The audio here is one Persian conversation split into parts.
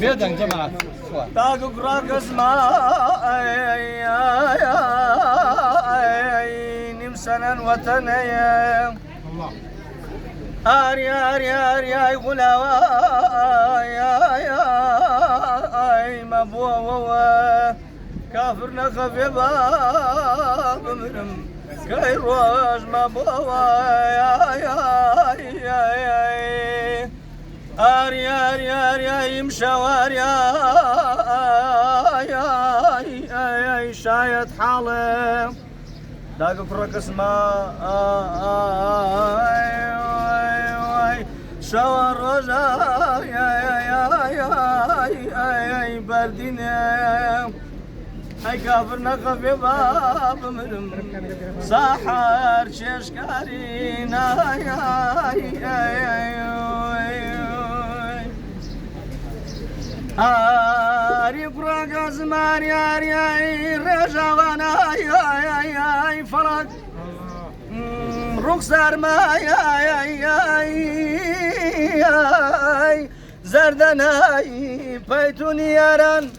بيدن جماعة تاقق راقص ما نمسنا وطنيا الله آري آري آري آي غلاوة آي مبوة كافر نخف باب مرم كي روش مبوة آري آري آري آي مشاوري آي شايد حالي داقق رقص ما شوار رجا يا بردينا اي كافر نقف باب مرم ساحر ششكارينا آري براق زمان يا رجا وانا يا فرق رخصار ما زردناي بيتوني ياران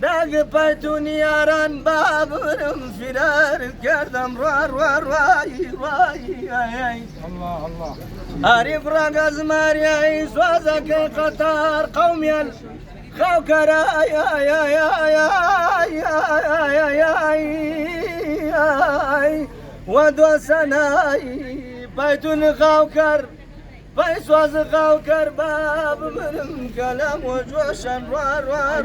داق بيتوني ياران بابرم فرار كردم روار واي الله الله عارف راق زمار يا سوازك قطار قومي خوكرا ودو سناي بيتون خوكر بيسواز خوكر باب مرم كلام وجوشن روار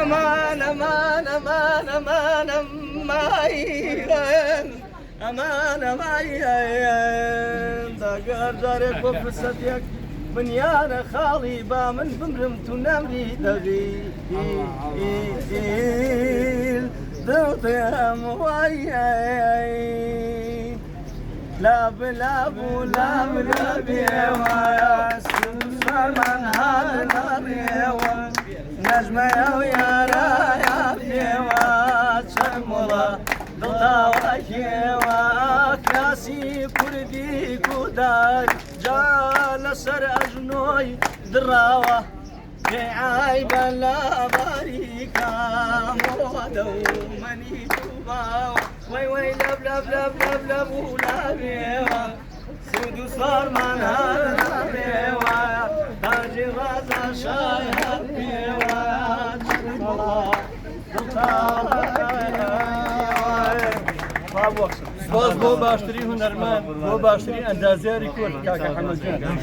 امان امان امان امان امان ماي داقر جارك وفرصتك بنيان خالي بامن بمرم تنامري دغي دوتي امواي لا بلا بولا بلا بيوا سلمان هذا بيوا نجمة ويا رايا بيوا شمولا ضلا وكيوا كاسي كردي كوداي جال سر أجنوي دراوة عيب لا باريكا مودو مني توباوة وي لب ولا بيوا سودو صار من هذا بيوا تاجي غازا شايا بيوا شمالا باز بو باشتري هنرمند بو باشتري اندازه ریکورد کاکا حمد جان